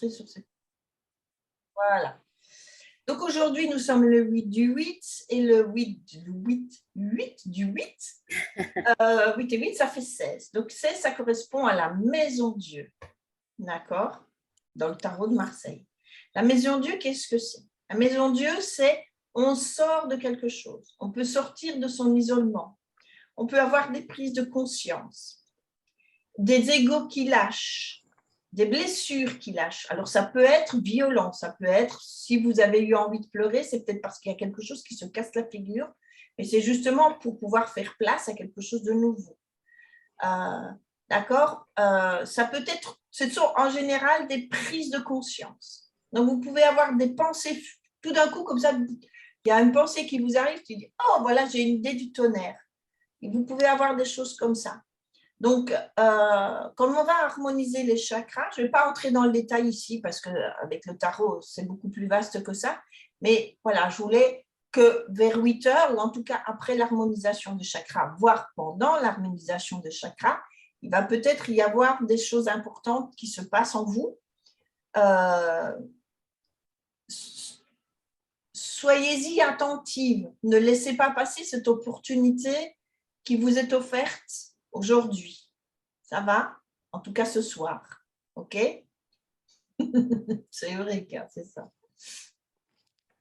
enregistré sur cette. Voilà. Donc aujourd'hui, nous sommes le 8 du 8 et le 8 du 8. 8 et 8, ça fait 16. Donc 16, ça correspond à la maison Dieu. D'accord? Dans le tarot de Marseille. La maison Dieu, qu'est-ce que c'est? La maison Dieu, c'est on sort de quelque chose. On peut sortir de son isolement. On peut avoir des prises de conscience, des égos qui lâchent, des blessures qui lâchent. Alors, ça peut être violent, ça peut être, si vous avez eu envie de pleurer, c'est peut-être parce qu'il y a quelque chose qui se casse la figure, mais c'est justement pour pouvoir faire place à quelque chose de nouveau. D'accord? Ça peut être, ce sont en général des prises de conscience. Donc, vous pouvez avoir des pensées, tout d'un coup, comme ça, il y a une pensée qui vous arrive, qui dit, oh, voilà, j'ai une idée du tonnerre. Et vous pouvez avoir des choses comme ça. Donc, comme on va harmoniser les chakras, je ne vais pas entrer dans le détail ici parce qu'avec le tarot, c'est beaucoup plus vaste que ça. Mais voilà, je voulais que vers 8 heures, ou en tout cas après l'harmonisation des chakras, voire pendant l'harmonisation des chakras, il va peut-être y avoir des choses importantes qui se passent en vous. Soyez-y attentive. Ne laissez pas passer cette opportunité qui vous est offerte aujourd'hui. Ça va? En tout cas, ce soir. OK? C'est Eureka, c'est ça.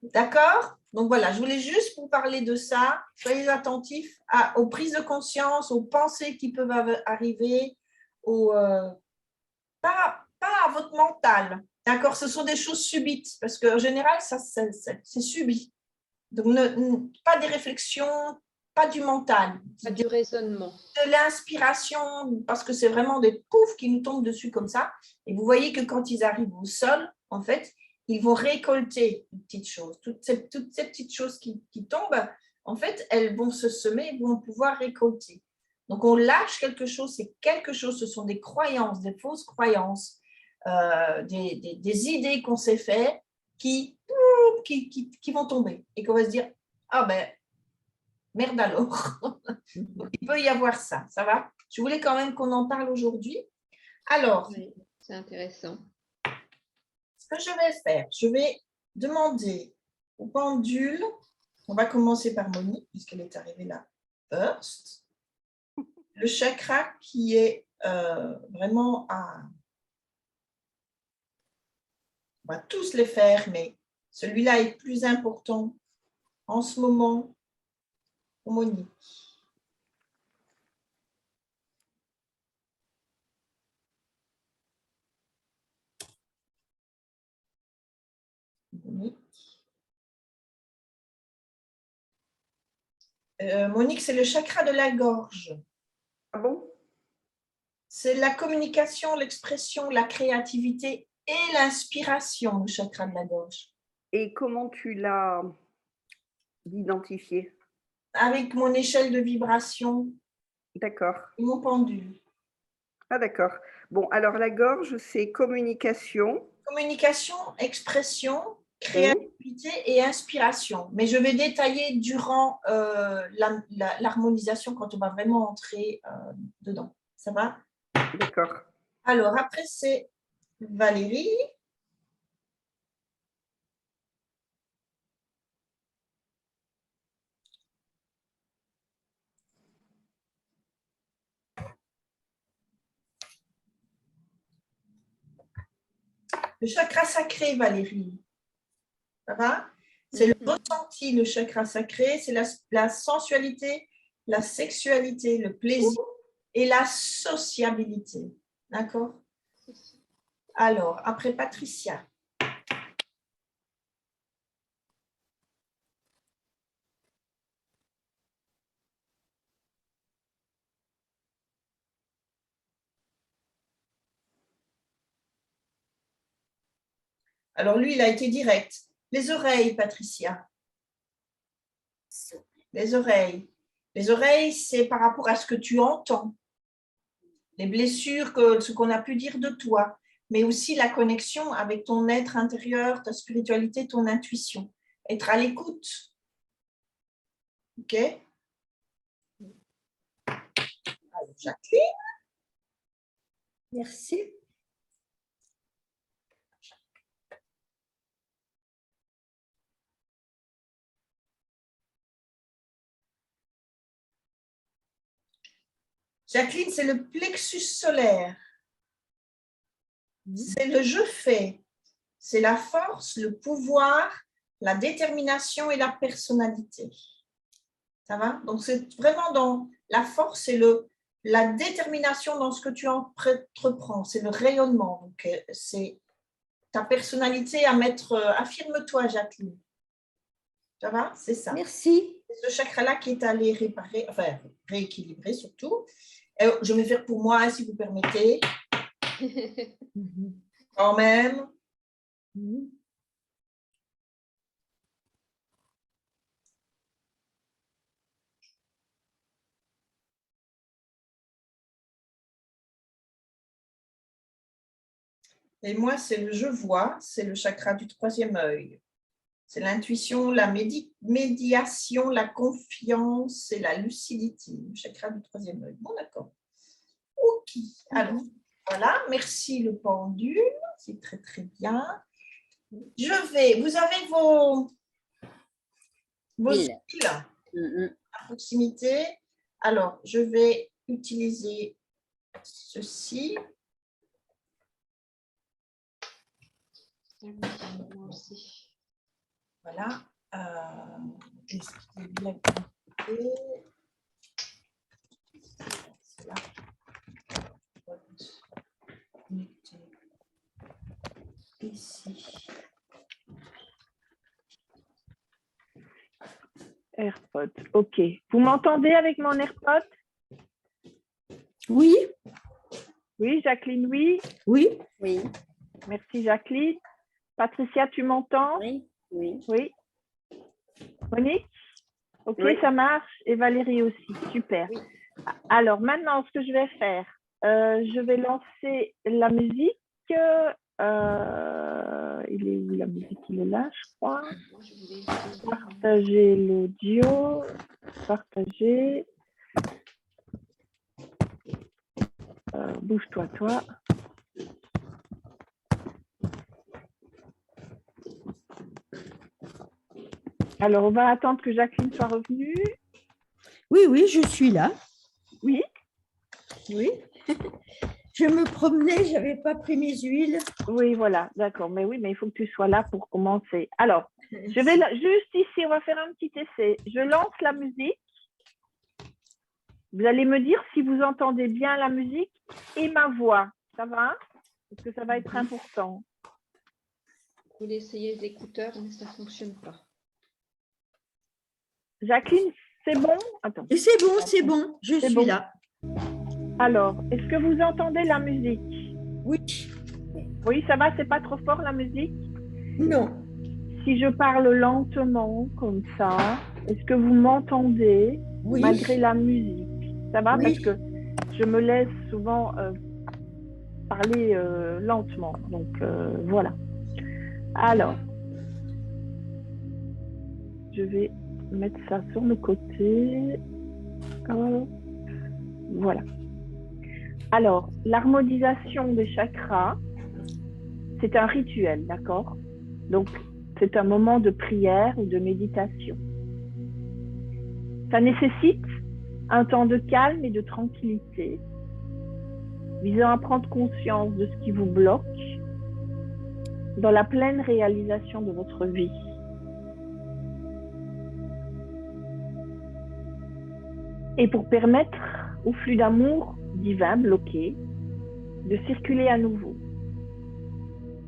D'accord? Donc voilà, je voulais juste vous parler de ça. Soyez attentifs aux prises de conscience, aux pensées qui peuvent arriver, pas à votre mental. D'accord? Ce sont des choses subites, parce qu'en général, ça, c'est subi. Donc, pas des réflexions, pas du mental. Pas du raisonnement. De l'inspiration, parce que c'est vraiment des poufs qui nous tombent dessus comme ça. Et vous voyez que quand ils arrivent au sol, en fait, ils vont récolter une petite chose. Toutes ces petites choses qui tombent, en fait, elles vont se semer, vont pouvoir récolter. Donc, on lâche quelque chose, c'est quelque chose, ce sont des croyances, des fausses croyances, des idées qu'on s'est fait qui vont tomber et qu'on va se dire, ah ben, merde alors. Donc, il peut y avoir ça, ça va? Je voulais quand même qu'on en parle aujourd'hui. Alors, oui, c'est intéressant. Ce que je vais faire, je vais demander au pendule, on va commencer par Monique, puisqu'elle est arrivée là first, le chakra qui est vraiment à... On va tous les faire, mais celui-là est plus important en ce moment pour Monique. Monique, c'est le chakra de la gorge. Ah bon? C'est la communication, l'expression, la créativité et l'inspiration, le chakra de la gorge. Et comment tu l'as identifié? Avec mon échelle de vibration D'accord. et mon pendule. Ah d'accord. Bon, alors la gorge, c'est communication. Communication, expression, créativité et inspiration. Mais je vais détailler durant l'harmonisation quand on va vraiment entrer dedans. Ça va? D'accord. Alors, après, c'est Valérie. Le chakra sacré, Valérie. Ça va? C'est le ressenti, le chakra sacré. C'est la sensualité, la sexualité, le plaisir et la sociabilité. D'accord? Alors, après Patricia. Alors, lui, il a été direct. Les oreilles, Patricia. Les oreilles. Les oreilles, c'est par rapport à ce que tu entends. Les blessures, ce qu'on a pu dire de toi, mais aussi la connexion avec ton être intérieur, ta spiritualité, ton intuition. Être à l'écoute. OK? Alors, Jacqueline. Merci. Jacqueline, c'est le plexus solaire. C'est le je fais. C'est la force, le pouvoir, la détermination et la personnalité. Ça va? Donc, c'est vraiment dans la force et la détermination dans ce que tu entreprends. C'est le rayonnement. Donc, c'est ta personnalité à mettre. Affirme-toi, Jacqueline. Ça va? C'est ça. Merci. C'est ce chakra-là qui est allé réparer, enfin, rééquilibrer surtout. Je vais faire pour moi, si vous permettez. Quand même. Et moi, c'est le je vois, c'est le chakra du troisième œil. C'est l'intuition, la médiation, la confiance et la lucidité. Le chakra du troisième œil. Bon, d'accord. Ok. Alors, voilà. Merci le pendule. C'est très, très bien. Vous avez vos Pile. piles à proximité. Alors, je vais utiliser ceci. Moi aussi. Voilà. Est-ce qu'il est bien connecté? C'est là. Connecté. Ici. AirPod, ok. Vous m'entendez avec mon AirPod? Oui. Oui, Jacqueline, oui. Oui. Oui. Merci, Jacqueline. Patricia, tu m'entends? Oui. Oui. Oui. Monique? Ok, Oui. ça marche. Et Valérie aussi. Super. Oui. Alors, maintenant, ce que je vais faire, je vais lancer la musique. Il est où la musique? Il est là, je crois. Moi, je voulais Partager l'audio. Partager. Bouge-toi, toi. Alors, on va attendre que Jacqueline soit revenue. Oui, oui, je suis là. Oui. Oui. Je me promenais, je n'avais pas pris mes huiles. Oui, voilà, d'accord. Mais oui, mais il faut que tu sois là pour commencer. Alors, je vais juste ici, on va faire un petit essai. Je lance la musique. Vous allez me dire si vous entendez bien la musique et ma voix. Ça va? Parce que ça va être important. Vous voulez essayer les écouteurs, mais ça ne fonctionne pas. Jacqueline, c'est bon? Attends. Et c'est bon, je C'est suis bon. là. Alors, est-ce que vous entendez la musique? Oui. Oui, ça va, c'est pas trop fort la musique? Non. Si je parle lentement, comme ça, est-ce que vous m'entendez Oui. malgré la musique? Ça va? Oui. Parce que je me laisse souvent parler lentement. Donc, voilà. Alors, je vais mettre ça sur le côté. Hop. Voilà. Alors, l'harmonisation des chakras, c'est un rituel, d'accord? Donc, c'est un moment de prière ou de méditation. Ça nécessite un temps de calme et de tranquillité, visant à prendre conscience de ce qui vous bloque dans la pleine réalisation de votre vie. Et pour permettre au flux d'amour divin bloqué de circuler à nouveau.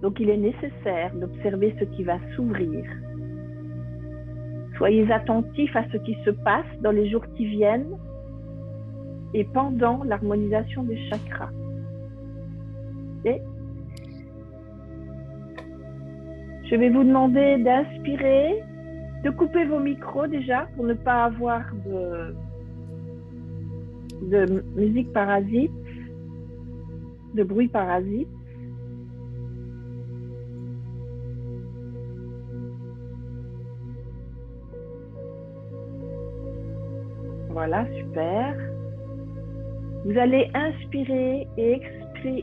Donc, il est nécessaire d'observer ce qui va s'ouvrir. Soyez attentifs à ce qui se passe dans les jours qui viennent et pendant l'harmonisation des chakras. Et je vais vous demander d'inspirer, de couper vos micros déjà pour ne pas avoir de musique parasite, de bruit parasite. Voilà, super. Vous allez inspirer et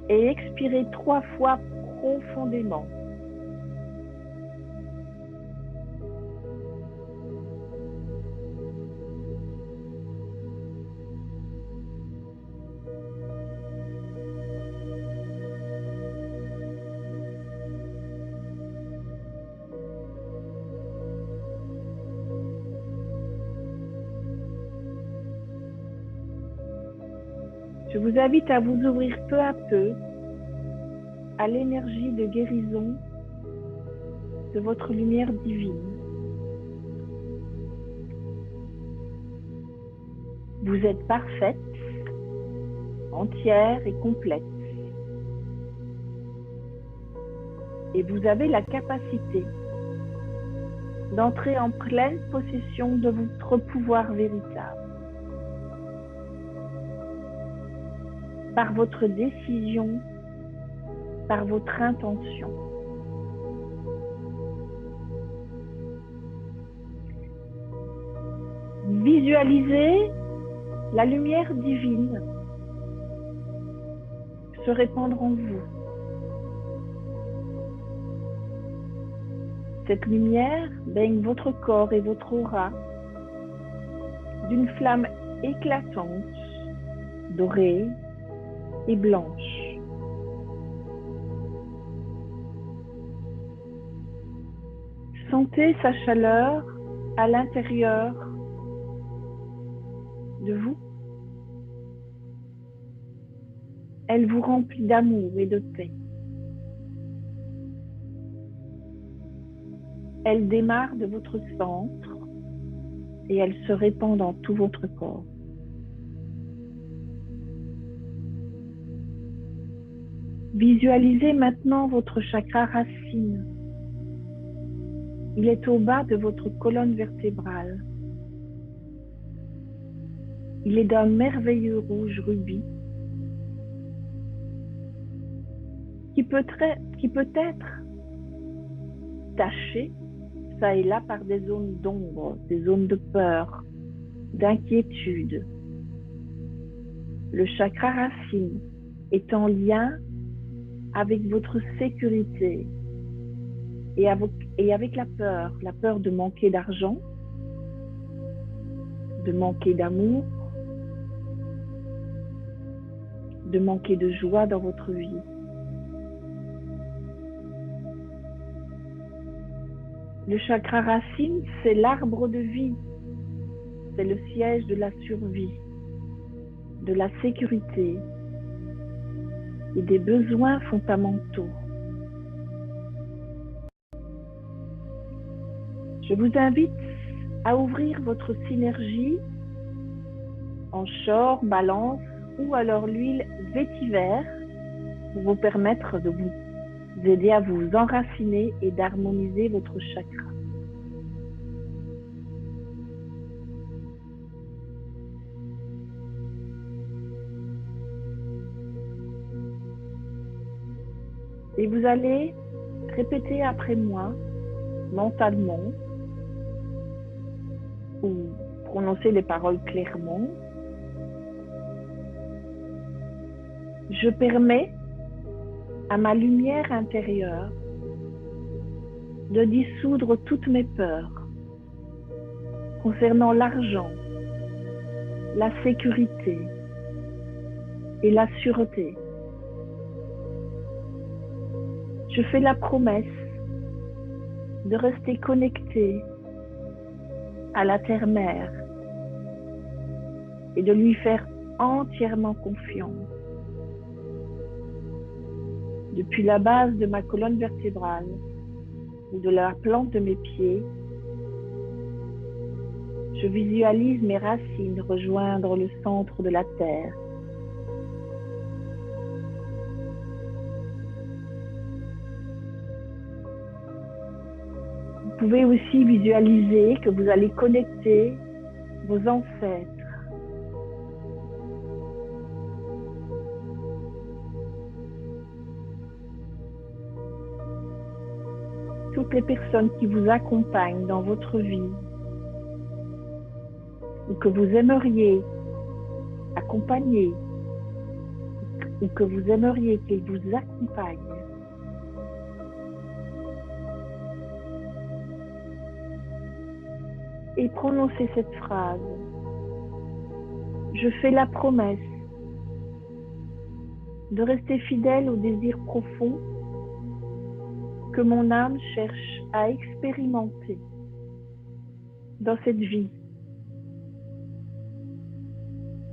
expirer 3 fois profondément. Je vous invite à vous ouvrir peu à peu à l'énergie de guérison de votre lumière divine. Vous êtes parfaite, entière et complète. Et vous avez la capacité d'entrer en pleine possession de votre pouvoir véritable. Par votre décision, par votre intention. Visualisez la lumière divine se répandre en vous. Cette lumière baigne votre corps et votre aura d'une flamme éclatante, dorée et blanche. Sentez sa chaleur à l'intérieur de vous. Elle vous remplit d'amour et de paix. Elle démarre de votre centre et elle se répand dans tout votre corps. Visualisez maintenant votre chakra racine. Il est au bas de votre colonne vertébrale. Il est d'un merveilleux rouge rubis qui peut être taché ça et là par des zones d'ombre, des zones de peur, d'inquiétude. Le chakra racine est en lien avec votre sécurité et avec la peur de manquer d'argent, de manquer d'amour, de manquer de joie dans votre vie. Le chakra racine, c'est l'arbre de vie, c'est le siège de la survie, de la sécurité et des besoins fondamentaux. Je vous invite à ouvrir votre synergie en short, balance ou alors l'huile vétiver pour vous permettre de vous aider à vous enraciner et d'harmoniser votre chakra. Et vous allez répéter après moi, mentalement, ou prononcer les paroles clairement. Je permets à ma lumière intérieure de dissoudre toutes mes peurs concernant l'argent, la sécurité et la sûreté. Je fais la promesse de rester connecté à la terre-mère et de lui faire entièrement confiance. Depuis la base de ma colonne vertébrale ou de la plante de mes pieds, je visualise mes racines rejoindre le centre de la terre. Vous pouvez aussi visualiser que vous allez connecter vos ancêtres. Toutes les personnes qui vous accompagnent dans votre vie ou que vous aimeriez accompagner ou que vous aimeriez qu'ils vous accompagnent. Et prononcez cette phrase. Je fais la promesse de rester fidèle au désir profond que mon âme cherche à expérimenter dans cette vie,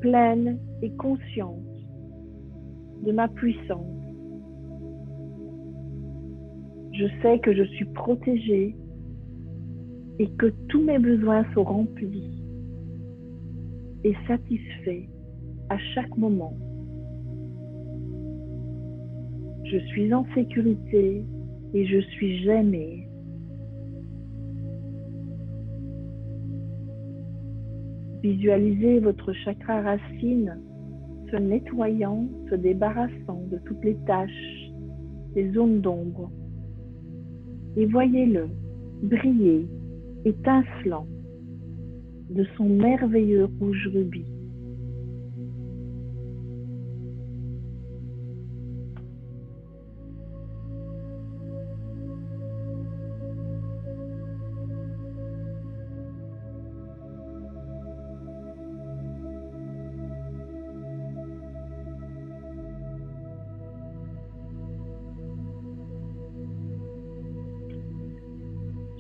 pleine et consciente de ma puissance. Je sais que je suis protégée et que tous mes besoins sont remplis et satisfaits à chaque moment. Je suis en sécurité et je suis aimée. Visualisez votre chakra racine se nettoyant, se débarrassant de toutes les taches, les zones d'ombre. Et voyez-le briller, étincelant de son merveilleux rouge rubis.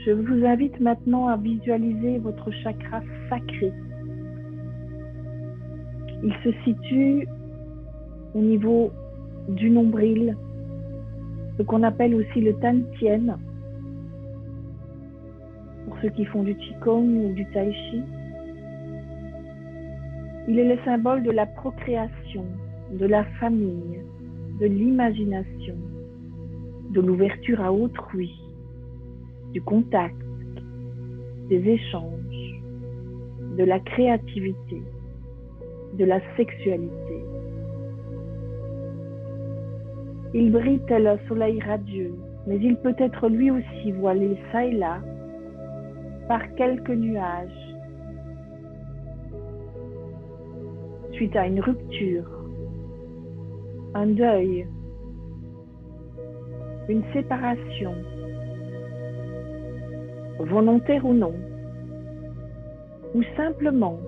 Je vous invite maintenant à visualiser votre chakra sacré. Il se situe au niveau du nombril, ce qu'on appelle aussi le Tantien, pour ceux qui font du Qigong ou du Tai Chi. Il est le symbole de la procréation, de la famille, de l'imagination, de l'ouverture à autrui, du contact, des échanges, de la créativité, de la sexualité. Il brille tel un soleil radieux, mais il peut être lui aussi voilé çà et là par quelques nuages, suite à une rupture, un deuil, une séparation, volontaire ou non, ou simplement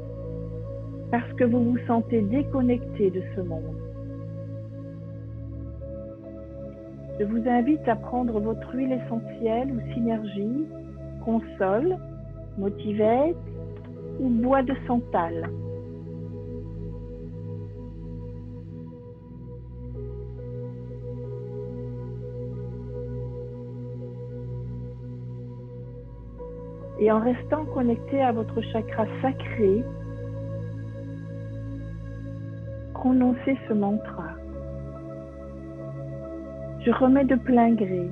parce que vous vous sentez déconnecté de ce monde. Je vous invite à prendre votre huile essentielle ou synergie, console, motivette ou bois de santal. Et en restant connecté à votre chakra sacré, prononcez ce mantra. Je remets de plein gré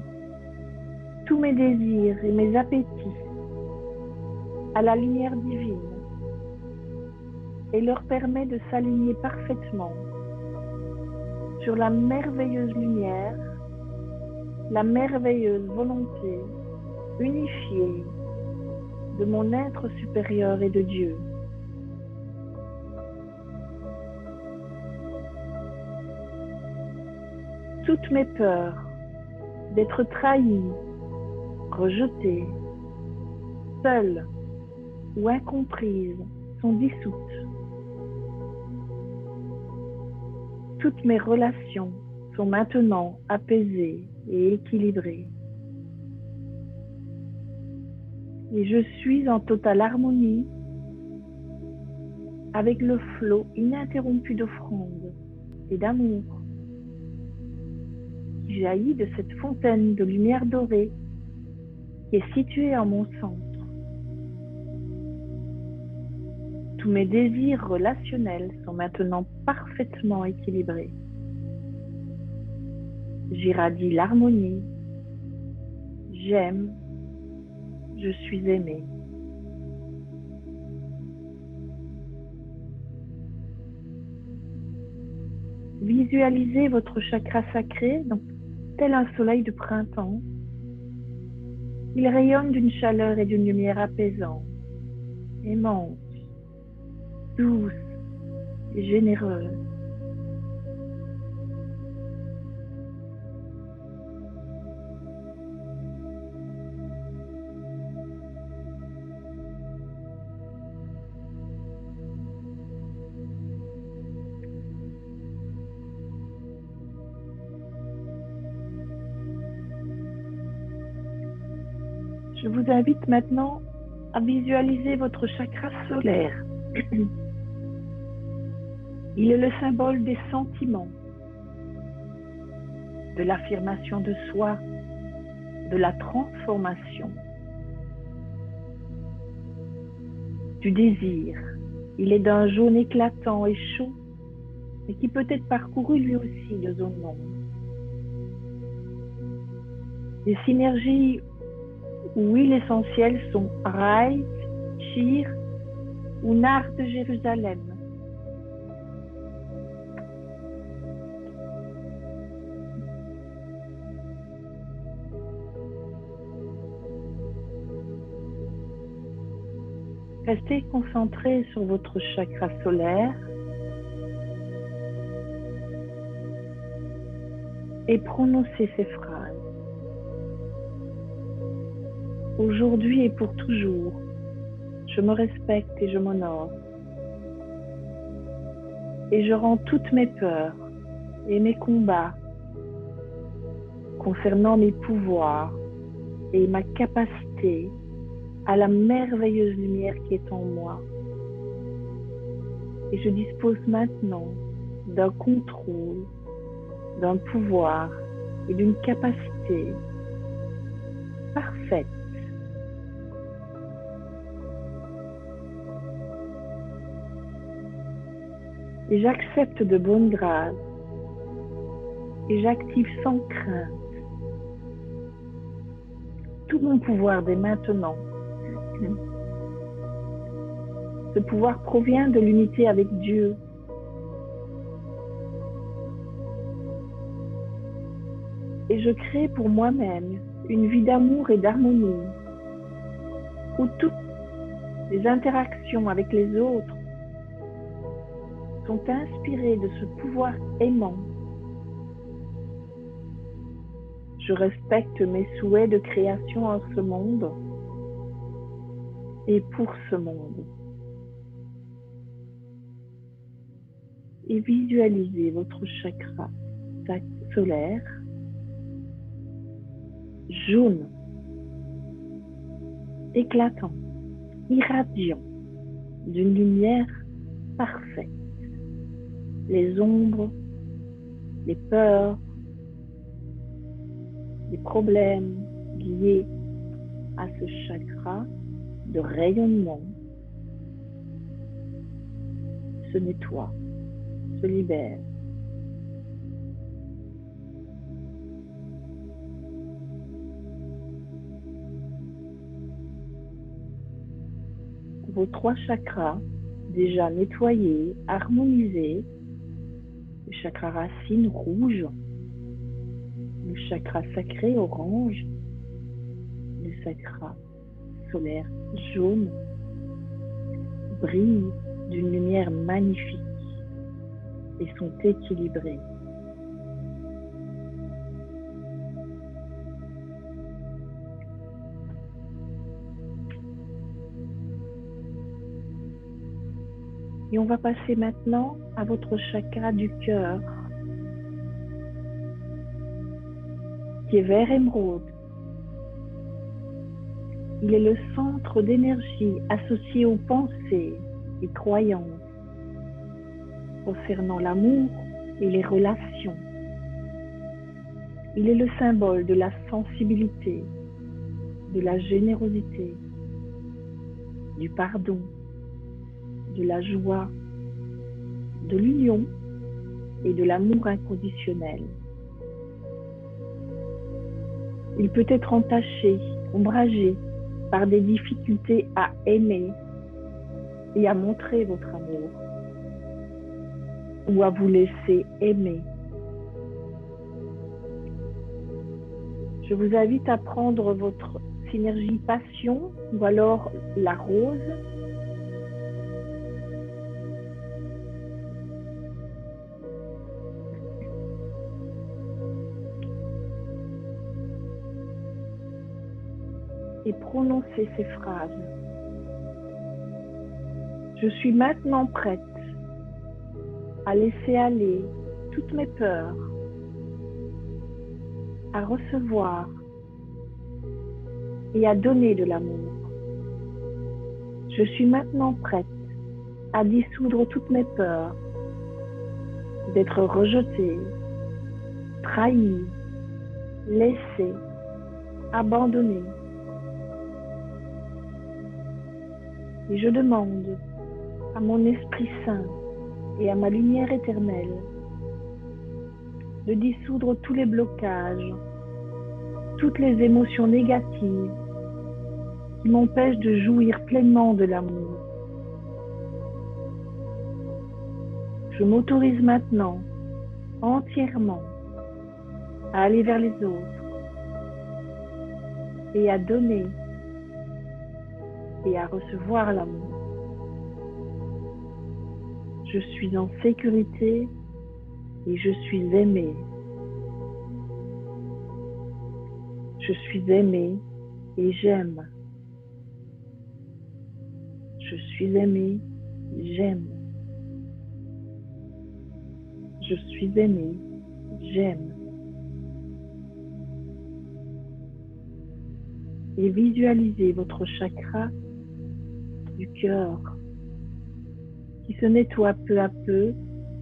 tous mes désirs et mes appétits à la lumière divine et leur permets de s'aligner parfaitement sur la merveilleuse lumière, la merveilleuse volonté unifiée de mon être supérieur et de Dieu. Toutes mes peurs d'être trahi, rejeté, seule ou incomprise sont dissoutes. Toutes mes relations sont maintenant apaisées et équilibrées. Et je suis en totale harmonie avec le flot ininterrompu d'offrandes et d'amour qui jaillit de cette fontaine de lumière dorée qui est située en mon centre. Tous mes désirs relationnels sont maintenant parfaitement équilibrés. J'irradie l'harmonie. J'aime. Je suis aimée. Visualisez votre chakra sacré, donc tel un soleil de printemps. Il rayonne d'une chaleur et d'une lumière apaisante, aimante, douce et généreuse. Je vous invite maintenant à visualiser votre chakra solaire. Il est le symbole des sentiments, de l'affirmation de soi, de la transformation, du désir. Il est d'un jaune éclatant et chaud, mais qui peut être parcouru lui aussi de zone d'ombre. Les synergies ou huiles essentielles sont Raït, Chir ou Nard de Jérusalem. Restez concentré sur votre chakra solaire et prononcez ces phrases. Aujourd'hui et pour toujours, je me respecte et je m'honore. Et je rends toutes mes peurs et mes combats concernant mes pouvoirs et ma capacité à la merveilleuse lumière qui est en moi. Et je dispose maintenant d'un contrôle, d'un pouvoir et d'une capacité parfaite. Et j'accepte de bonne grâce et j'active sans crainte tout mon pouvoir dès maintenant. Ce pouvoir provient de l'unité avec Dieu. Et je crée pour moi-même une vie d'amour et d'harmonie, où toutes les interactions avec les autres sont inspirées de ce pouvoir aimant. Je respecte mes souhaits de création en ce monde et pour ce monde. Et visualisez votre chakra solaire jaune, éclatant, irradiant d'une lumière parfaite. Les ombres, les peurs, les problèmes liés à ce chakra de rayonnement se nettoie, se libère. Vos 3 chakras déjà nettoyés, harmonisés, le chakra racine rouge, le chakra sacré orange, le chakra solaire jaune, brillent d'une lumière magnifique et sont équilibrés. Et on va passer maintenant à votre chakra du cœur, qui est vert émeraude. Il est le centre d'énergie associé aux pensées et croyances concernant l'amour et les relations. Il est le symbole de la sensibilité, de la générosité, du pardon, de la joie, de l'union et de l'amour inconditionnel. Il peut être entaché, ombragé par des difficultés à aimer et à montrer votre amour ou à vous laisser aimer. Je vous invite à prendre votre synergie passion ou alors la rose. Et prononcer ces phrases. Je suis maintenant prête à laisser aller toutes mes peurs, à recevoir et à donner de l'amour. Je suis maintenant prête à dissoudre toutes mes peurs, d'être rejetée, trahie laisser, abandonner. Et je demande à mon Esprit Saint et à ma lumière éternelle de dissoudre tous les blocages, toutes les émotions négatives qui m'empêchent de jouir pleinement de l'amour. Je m'autorise maintenant entièrement à aller vers les autres et à donner et à recevoir l'amour. Je suis en sécurité et je suis aimée. Je suis aimée et j'aime. Je suis aimée, j'aime. Je suis aimée, j'aime. Et visualisez votre chakra du cœur qui se nettoie peu à peu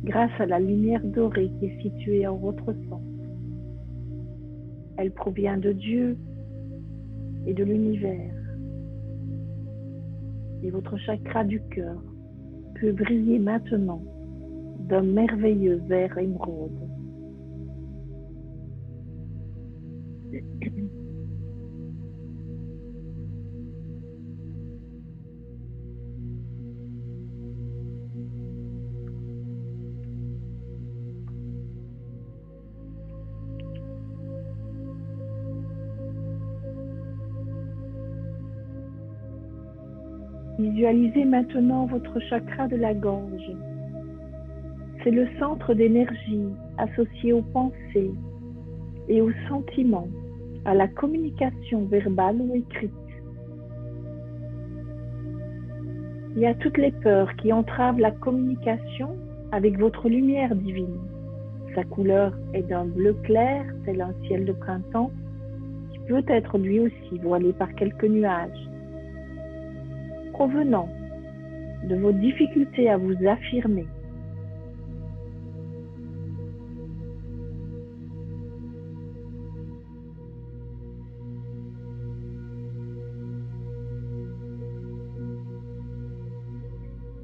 grâce à la lumière dorée qui est située en votre centre. Elle provient de Dieu et de l'univers. Et votre chakra du cœur peut briller maintenant d'un merveilleux vert émeraude. Visualisez maintenant votre chakra de la gorge. C'est le centre d'énergie associé aux pensées et aux sentiments, à la communication verbale ou écrite. Il y a toutes les peurs qui entravent la communication avec votre lumière divine. Sa couleur est d'un bleu clair, tel un ciel de printemps, qui peut être lui aussi voilé par quelques nuages. Provenant de vos difficultés à vous affirmer.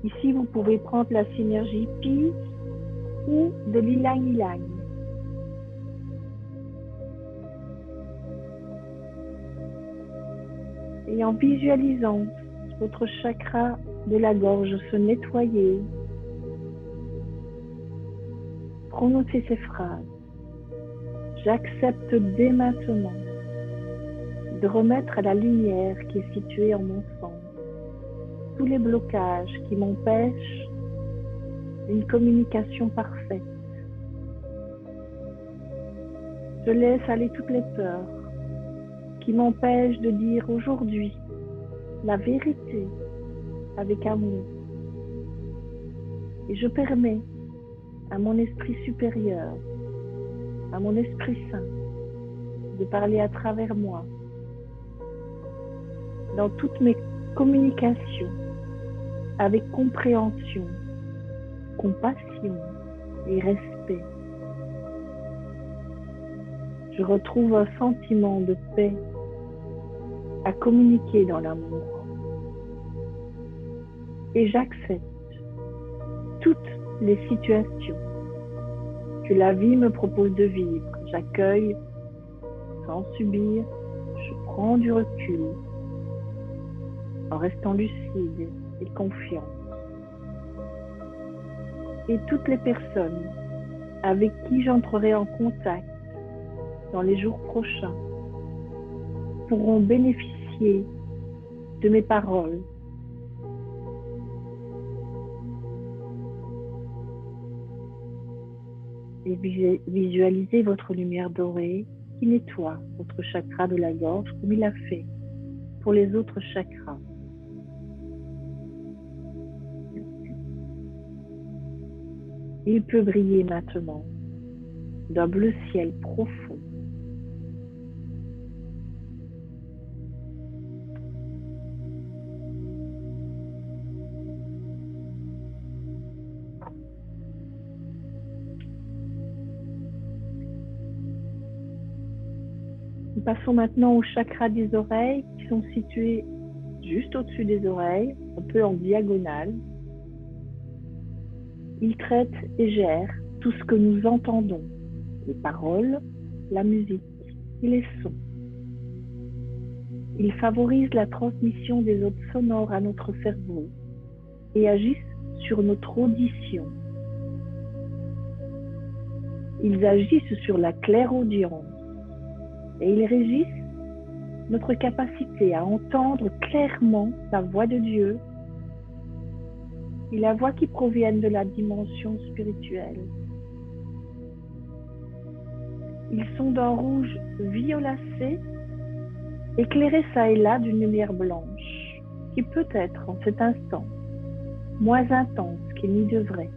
Ici, vous pouvez prendre la synergie Pi ou de l'Ylang Ylang. Et en visualisant votre chakra de la gorge se nettoyer, prononcez ces phrases. J'accepte dès maintenant de remettre à la lumière qui est située en mon centre tous les blocages qui m'empêchent une communication parfaite. Je laisse aller toutes les peurs qui m'empêchent de dire aujourd'hui la vérité avec amour. Et je permets à mon esprit supérieur, à mon Esprit Saint, de parler à travers moi dans toutes mes communications avec compréhension, compassion et respect. Je retrouve un sentiment de paix à communiquer dans l'amour. Et j'accepte toutes les situations que la vie me propose de vivre. J'accueille sans subir, je prends du recul en restant lucide et confiante. Et toutes les personnes avec qui j'entrerai en contact dans les jours prochains pourront bénéficier de mes paroles. Et visualisez votre lumière dorée qui nettoie votre chakra de la gorge comme il a fait pour les autres chakras. Il peut briller maintenant d'un bleu ciel profond. Nous passons maintenant aux chakras des oreilles qui sont situés juste au-dessus des oreilles, un peu en diagonale. Ils traitent et gèrent tout ce que nous entendons, les paroles, la musique et les sons. Ils favorisent la transmission des ondes sonores à notre cerveau et agissent sur notre audition. Ils agissent sur la clairaudience et ils régissent notre capacité à entendre clairement la voix de Dieu et la voix qui proviennent de la dimension spirituelle. Ils sont d'un rouge violacé, éclairés çà et là d'une lumière blanche, qui peut être en cet instant moins intense qu'il n'y devrait.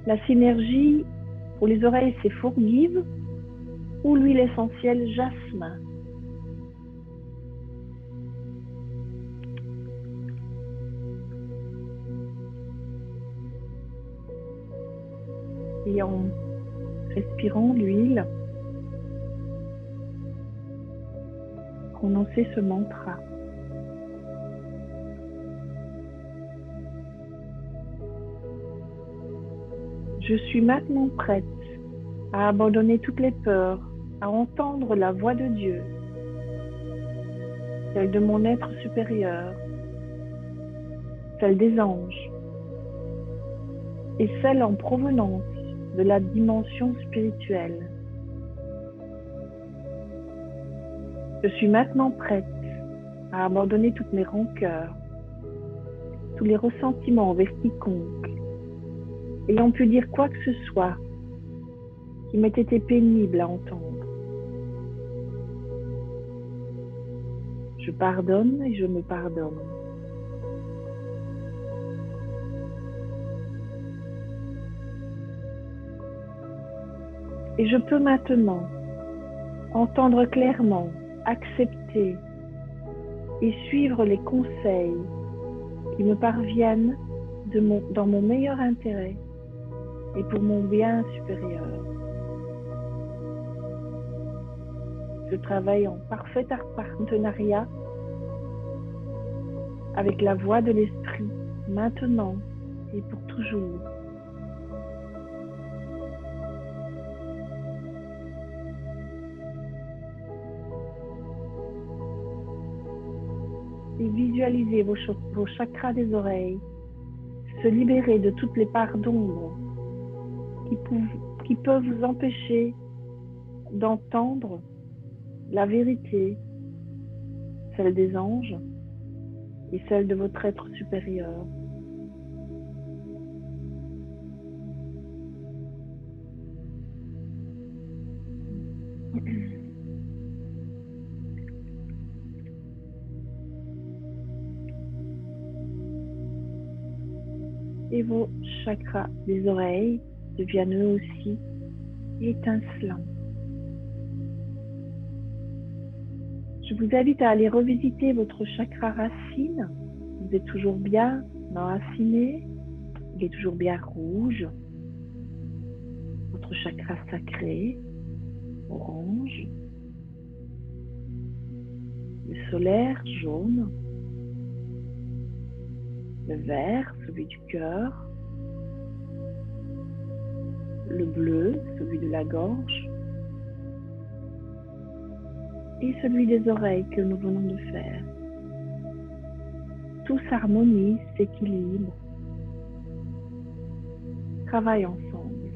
La synergie pour les oreilles, c'est Forgive ou l'huile essentielle jasmin. Et en respirant l'huile, prononcez ce mantra. Je suis maintenant prête à abandonner toutes les peurs, à entendre la voix de Dieu, celle de mon être supérieur, celle des anges et celle en provenance de la dimension spirituelle. Je suis maintenant prête à abandonner toutes mes rancœurs, tous les ressentiments envers quiconque, ayant pu dire quoi que ce soit qui m'ait été pénible à entendre. Je pardonne et je me pardonne. Et je peux maintenant entendre clairement, accepter et suivre les conseils qui me parviennent dans mon meilleur intérêt et pour mon bien supérieur. Je travaille en parfait partenariat avec la voix de l'esprit, maintenant et pour toujours. Et visualisez vos chakras des oreilles se libérer de toutes les parts d'ombre qui peuvent vous empêcher d'entendre la vérité, celle des anges et celle de votre être supérieur. Et vos chakras des oreilles deviennent eux aussi étincelants. Je vous invite à aller revisiter votre chakra racine. Vous êtes toujours bien enraciné, il est toujours bien rouge. Votre chakra sacré, orange. Le solaire, jaune. Le vert, celui du cœur. Le bleu, celui de la gorge. Et celui des oreilles que nous venons de faire. Tout s'harmonise, s'équilibre, travaille ensemble.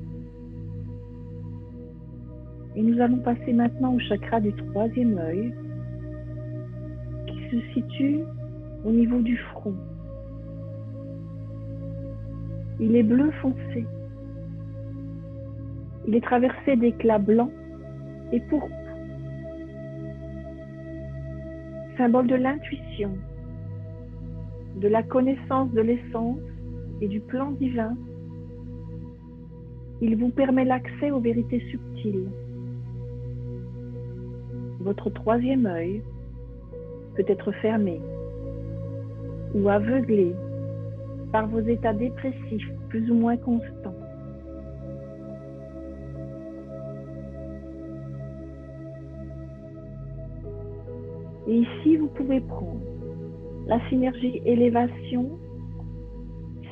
Et nous allons passer maintenant au chakra du troisième œil qui se situe au niveau du front. Il est bleu foncé. Il est traversé d'éclats blancs et pourpres. Symbole de l'intuition, de la connaissance de l'essence et du plan divin. Il vous permet l'accès aux vérités subtiles. Votre troisième œil peut être fermé ou aveuglé par vos états dépressifs plus ou moins constants. Et ici, vous pouvez prendre la synergie élévation,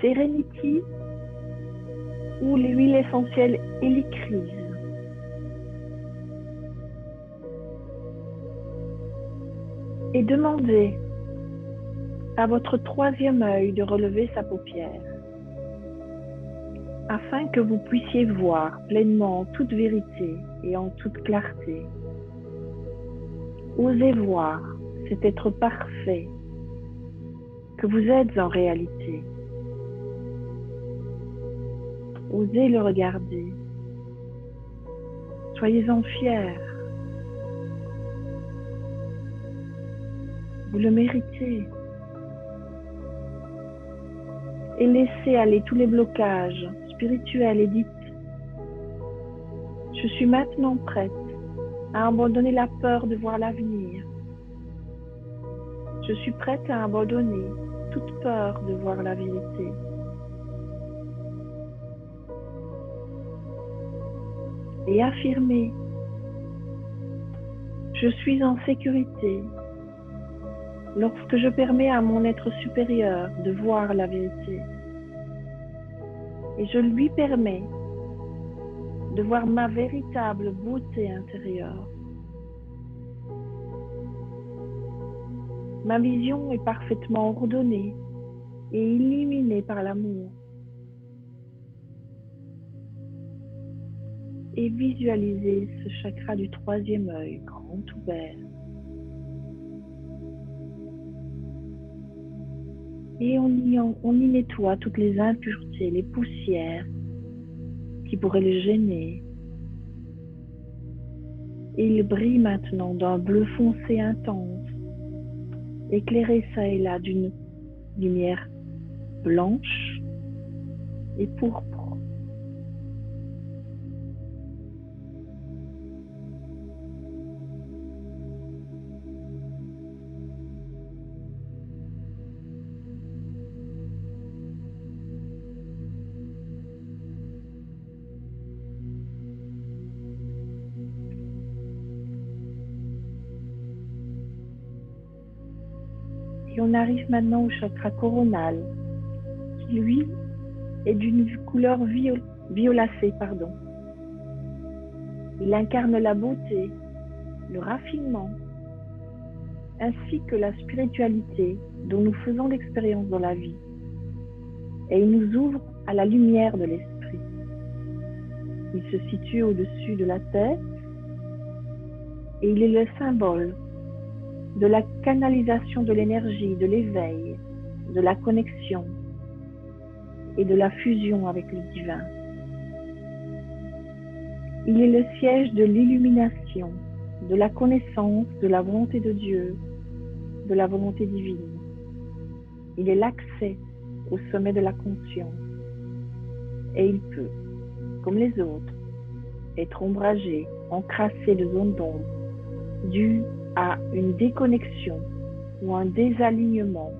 Serenity ou l'huile essentielle Hélicrise. Et demandez à votre troisième œil de relever sa paupière afin que vous puissiez voir pleinement en toute vérité et en toute clarté. Osez voir cet être parfait que vous êtes en réalité. Osez le regarder. Soyez-en fiers. Vous le méritez. Et laissez aller tous les blocages spirituels et dites « Je suis maintenant prête à abandonner la peur de voir l'avenir. Je suis prête à abandonner toute peur de voir la vérité. Et affirmez « Je suis en sécurité lorsque je permets à mon être supérieur de voir la vérité. Et je lui permets de voir ma véritable beauté intérieure. Ma vision est parfaitement ordonnée et illuminée par l'amour. Et visualisez ce chakra du troisième œil grand ouvert. Et on y nettoie toutes les impuretés, les poussières qui pourraient le gêner. Et il brille maintenant d'un bleu foncé intense, éclairé çà et là d'une lumière blanche et pourpre. Et on arrive maintenant au chakra coronal, qui lui est d'une couleur violacée. Il incarne la beauté, le raffinement, ainsi que la spiritualité dont nous faisons l'expérience dans la vie. Et il nous ouvre à la lumière de l'esprit. Il se situe au-dessus de la tête et il est le symbole de la canalisation de l'énergie, de l'éveil, de la connexion et de la fusion avec le divin. Il est le siège de l'illumination, de la connaissance, de la volonté de Dieu, de la volonté divine. Il est l'accès au sommet de la conscience et il peut, comme les autres, être ombragé, encrassé de zones d'ombre dues à une déconnexion ou un désalignement,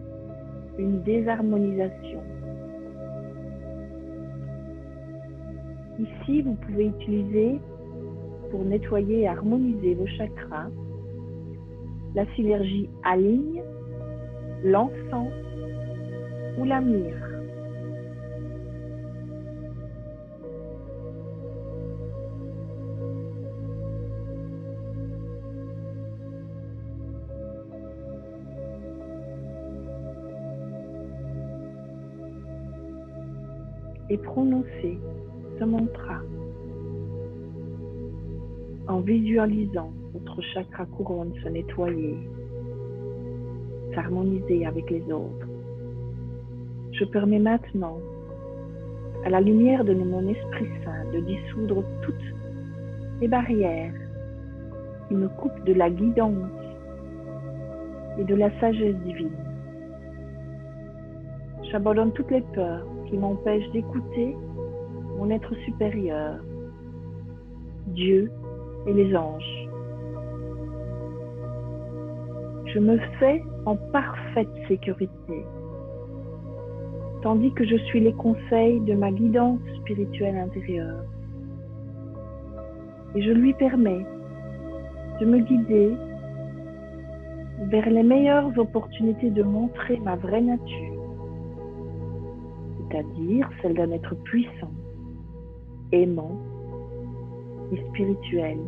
une désharmonisation. Ici, vous pouvez utiliser, pour nettoyer et harmoniser vos chakras, la synergie aligne, l'encens ou la myrrhe. Et prononcez ce mantra en visualisant votre chakra couronne se nettoyer, s'harmoniser avec les autres. Je permets maintenant à la lumière de mon Esprit Saint de dissoudre toutes les barrières qui me coupent de la guidance et de la sagesse divine. J'abandonne toutes les peurs qui m'empêchent d'écouter mon être supérieur, Dieu et les anges. Je me fais en parfaite sécurité tandis que je suis les conseils de ma guidance spirituelle intérieure. Et je lui permets de me guider vers les meilleures opportunités de montrer ma vraie nature, c'est-à-dire celle d'un être puissant, aimant et spirituel.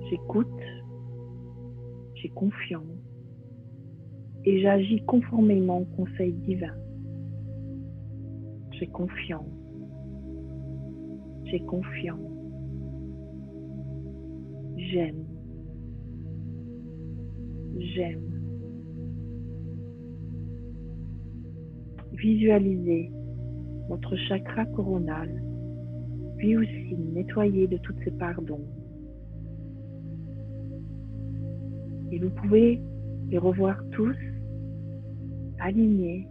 J'écoute, j'ai confiance et j'agis conformément au conseil divin. J'ai confiance, j'ai confiance, j'aime, j'aime. Visualisez votre chakra coronal, lui aussi nettoyé de toutes ses parts d'ombre. Et vous pouvez les revoir tous alignés,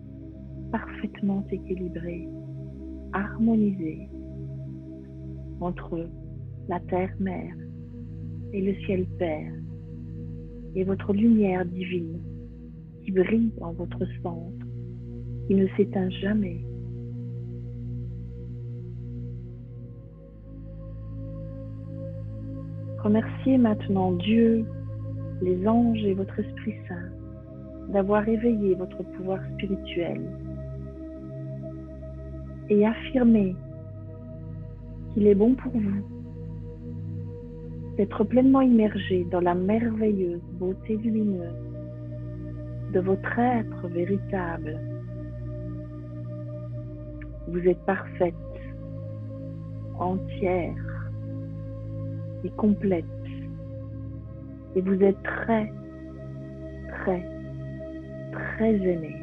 parfaitement équilibrés, harmonisés entre la terre-mère et le ciel-père et votre lumière divine qui brille en votre centre, qui ne s'éteint jamais. Remerciez maintenant Dieu, les anges et votre Esprit Saint d'avoir éveillé votre pouvoir spirituel et affirmez qu'il est bon pour vous d'être pleinement immergé dans la merveilleuse beauté lumineuse de votre être véritable. Vous êtes parfaite, entière et complète et vous êtes très, très, très aimée.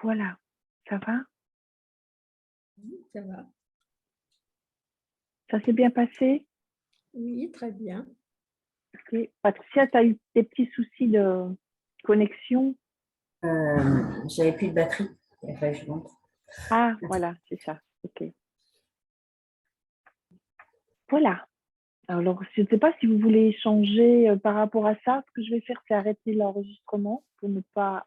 Voilà, ça va? Oui, ça va. Ça s'est bien passé? Oui, très bien. Ok. Patricia, tu as eu des petits soucis de connexion? J'avais plus de batterie. Il a fallu que je monte. Ah, voilà, c'est ça. Ok. Voilà. Alors, je ne sais pas si vous voulez échanger par rapport à ça. Ce que je vais faire, c'est arrêter l'enregistrement pour ne pas